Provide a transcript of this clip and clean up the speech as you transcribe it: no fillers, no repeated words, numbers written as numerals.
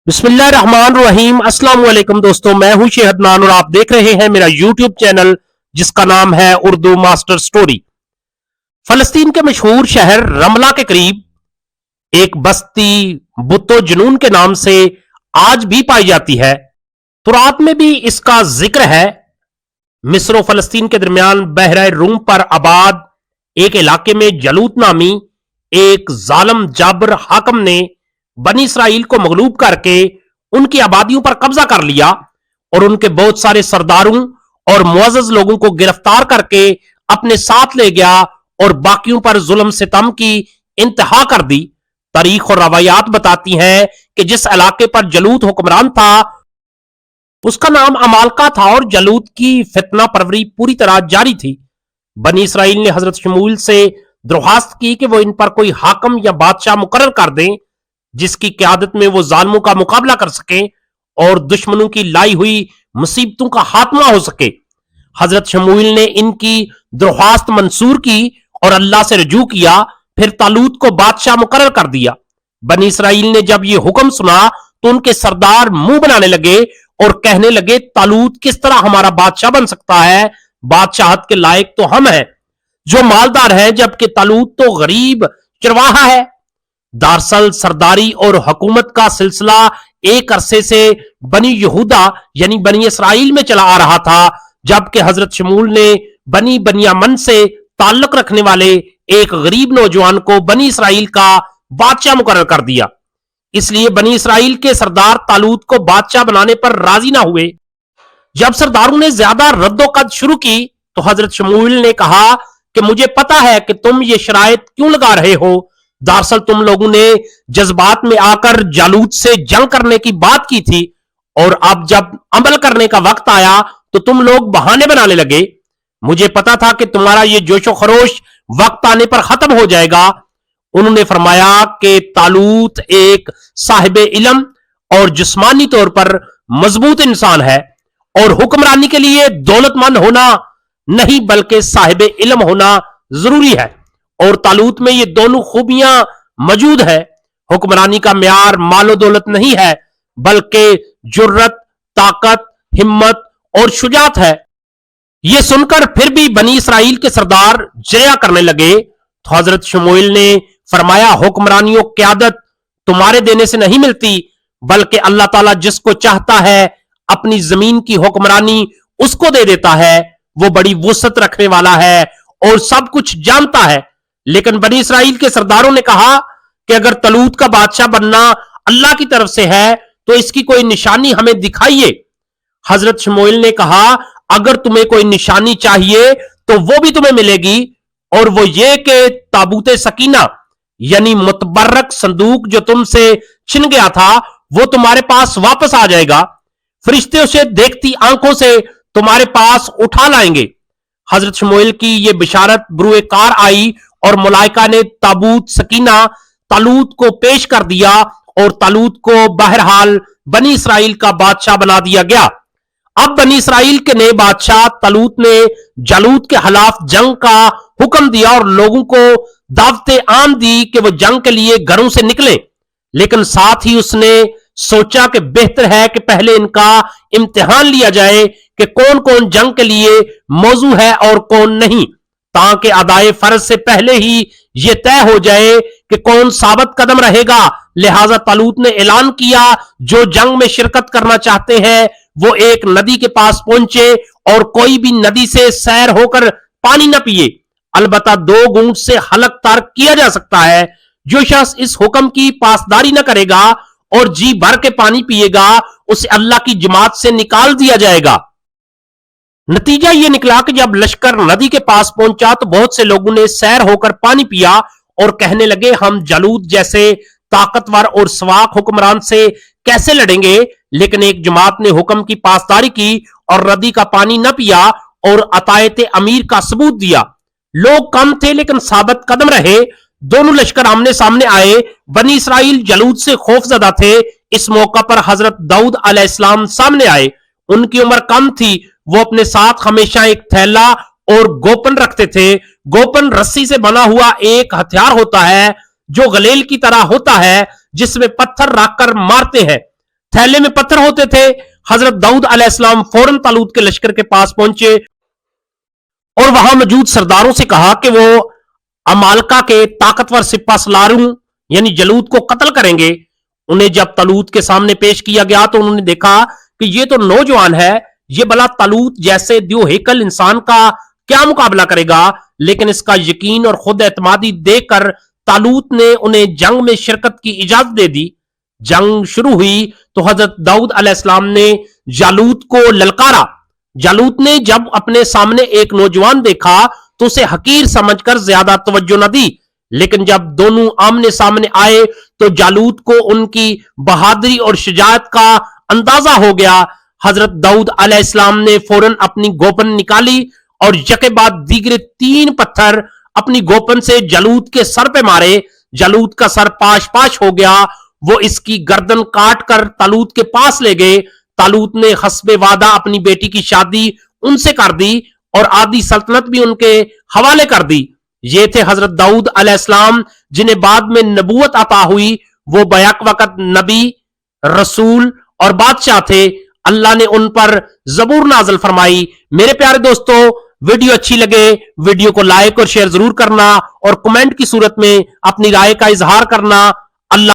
बिस्मिल्लाहिर्रहमानिर्रहीम। अस्सलाम वालेकुम दोस्तों, मैं हूं शेहदनान और आप देख रहे हैं मेरा यूट्यूब चैनल जिसका नाम है उर्दू मास्टर स्टोरी। फलस्तीन के मशहूर शहर रमला के करीब एक बस्ती बुत्तो जुनून के नाम से आज भी पाई जाती है। तुरात में भी इसका जिक्र है। मिस्र और फलस्तीन के दरमियान बहरा रूम पर आबाद एक इलाके में जलूत नामी एक जालिम जाबर हाकम ने बनी इसराइल को मगलूब करके उनकी आबादियों पर कब्जा कर लिया और उनके बहुत सारे सरदारों और मुअज़्ज़ज़ लोगों को गिरफ्तार करके अपने साथ ले गया और बाकियों पर जुल्म सितम की इंतहा कर दी। तारीख और रवायात बताती हैं कि जिस इलाके पर जलूत हुक्मरान था उसका नाम अमालका था और जलूत की फितना परवरी पूरी तरह जारी थी। बनी इसराइल ने हजरत शमूएल से दरख्वास्त की कि वो इन पर कोई हाकम या बादशाह मुकर्रर कर दें जिसकी क़यादत में वो जालिमों का मुकाबला कर सके और दुश्मनों की लाई हुई मुसीबतों का खात्मा हो सके। हजरत शमूएल ने इनकी दरख्वास्त मंसूर की और अल्लाह से रजू किया। फिर तालूत को बादशाह मुकर्रर कर दिया। बनी इसराइल ने जब ये हुक्म सुना तो उनके सरदार मुंह बनाने लगे और कहने लगे, तालूत किस तरह हमारा बादशाह बन सकता है? बादशाहत के लायक तो हम हैं जो मालदार हैं, जबकि तालूत तो गरीब चरवाहा है। दरअसल सरदारी और हुकूमत का सिलसिला एक अरसे से बनी यहूदा यानी बनी इसराइल में चला आ रहा था, जबकि हजरत शमूएल ने बनी बनियामन से ताल्लुक रखने वाले एक गरीब नौजवान को बनी इसराइल का बादशाह मुकर्रर कर दिया। इसलिए बनी इसराइल के सरदार तालूत को बादशाह बनाने पर राजी ना हुए। जब सरदारों ने ज्यादा रद्दोकद शुरू की तो हजरत शमूएल ने कहा कि मुझे पता है कि तुम ये शराइत क्यों लगा रहे हो। दरअसल तुम लोगों ने जज्बात में आकर जालूत से जंग करने की बात की थी और अब जब अमल करने का वक्त आया तो तुम लोग बहाने बनाने लगे। मुझे पता था कि तुम्हारा ये जोशो खरोश वक्त आने पर खत्म हो जाएगा। उन्होंने फरमाया कि तालूत एक साहिब इल्म और जिस्मानी तौर पर मजबूत इंसान है और हुक्मरानी के लिए दौलतमंद होना नहीं बल्कि साहिब इल्म होना जरूरी है और तालूत में ये दोनों खूबियां मौजूद है। हुक्मरानी का म्यार मालो दौलत नहीं है बल्कि जुर्रत, ताकत, हिम्मत और शुजात है। ये सुनकर फिर भी बनी इसराइल के सरदार जया करने लगे तो हजरत शमूएल ने फरमाया, हुक्मरानियों क़यादत तुम्हारे देने से नहीं मिलती बल्कि अल्लाह ताला जिसको चाहता है अपनी जमीन की हुक्मरानी उसको दे देता है। वो बड़ी वुसअत रखने वाला है और सब कुछ जानता है। लेकिन बनी इसराइल के सरदारों ने कहा कि अगर तालूत का बादशाह बनना अल्लाह की तरफ से है तो इसकी कोई निशानी हमें दिखाइए। हजरत शमूएल ने कहा, अगर तुम्हें कोई निशानी चाहिए तो वो भी तुम्हें मिलेगी और वो ये कि ताबूत सकीना यानी मुतबर्रक संदूक जो तुमसे छिन गया था वो तुम्हारे पास वापस आ जाएगा। फरिश्ते उसे देखती आंखों से तुम्हारे पास उठा लाएंगे। हजरत शमूएल की ये बिशारत बरूए कार आई और मुलाइका ने ताबूत सकीना तालूत को पेश कर दिया और तालूत को बहरहाल बनी इसराइल का बादशाह बना दिया गया। अब बनी इसराइल के नए बादशाह तालूत ने जालूत के खिलाफ जंग का हुक्म दिया और लोगों को दावते आम दी कि वो जंग के लिए घरों से निकले। लेकिन साथ ही उसने सोचा कि बेहतर है कि पहले इनका इम्तिहान लिया जाए कि कौन कौन जंग के लिए मौजू है और कौन नहीं, ताकि अदाए फर्ज से पहले ही यह तय हो जाए कि कौन साबित कदम रहेगा। लिहाजा तालूत ने ऐलान किया, जो जंग में शिरकत करना चाहते हैं वो एक नदी के पास पहुंचे और कोई भी नदी से सैर होकर पानी न पिए, अलबत्ता 2 घूंट से हलक तर्क किया जा सकता है। जो शख्स इस हुक्म की पासदारी न करेगा और जी भर के पानी पिएगा उसे अल्लाह की जमात से निकाल दिया जाएगा। नतीजा यह निकला कि जब लश्कर नदी के पास पहुंचा तो बहुत से लोगों ने सैर होकर पानी पिया और कहने लगे, हम जालूत जैसे ताकतवर और सवाक हुक्मरान से कैसे लड़ेंगे। लेकिन एक जमात ने हुक्म की पासदारी की और नदी का पानी न पिया और अतायत अमीर का सबूत दिया। लोग कम थे लेकिन साबित कदम रहे। दोनों लश्कर आमने सामने आए। बनी इसराइल जालूत से खौफजदा थे। इस मौका पर हजरत दाऊद अलैहिस्सलाम सामने आए। उनकी उम्र कम थी। वो अपने साथ हमेशा एक थैला और गोपन रखते थे। गोपन रस्सी से बना हुआ एक हथियार होता है जो गलेल की तरह होता है जिसमें पत्थर रखकर मारते हैं। थैले में पत्थर होते थे। हजरत दाऊद अलैहिस्सलाम फौरन तालूत के लश्कर के पास पहुंचे और वहां मौजूद सरदारों से कहा कि वो अमालका के ताकतवर सिपा सलारों यानी जलूत को कत्ल करेंगे। उन्हें जब तालूत के सामने पेश किया गया तो उन्होंने देखा कि ये तो नौजवान है, ये भला तालूत जैसे दो हेकल इंसान का क्या मुकाबला करेगा। लेकिन इसका यकीन और खुद एतमादी देखकर तालूत ने उन्हें जंग में शिरकत की इजाजत दे दी। जंग शुरू हुई तो हजरत दाऊद अलैहिस्सलाम ने जालूत को ललकारा। जालूत ने जब अपने सामने एक नौजवान देखा तो उसे हकीर समझकर ज्यादा तवज्जो न दी, लेकिन जब दोनों आमने सामने आए तो जालूत को उनकी बहादुरी और शुजाअत का अंदाजा हो गया। हजरत दाऊद अलैहिस्सलाम ने फौरन अपनी गोपन निकाली और यके बाद दीगरे 3 पत्थर अपनी गोपन से जालूत के सर पे मारे। जालूत का सर पाश पाश हो गया। वो इसकी गर्दन काट कर तालूत के पास ले गए। तालूत ने हस्बे वादा अपनी बेटी की शादी उनसे कर दी और आधी सल्तनत भी उनके हवाले कर दी। ये थे हजरत दाऊद अलैहिस्सलाम जिन्हें बाद में नबूवत अता हुई। वो बैक वक्त नबी, रसूल और बादशाह थे। अल्लाह ने उन पर जबूर नाज़िल फरमाई। मेरे प्यारे दोस्तों, वीडियो अच्छी लगे वीडियो को लाइक और शेयर जरूर करना और कमेंट की सूरत में अपनी राय का इजहार करना। अल्लाह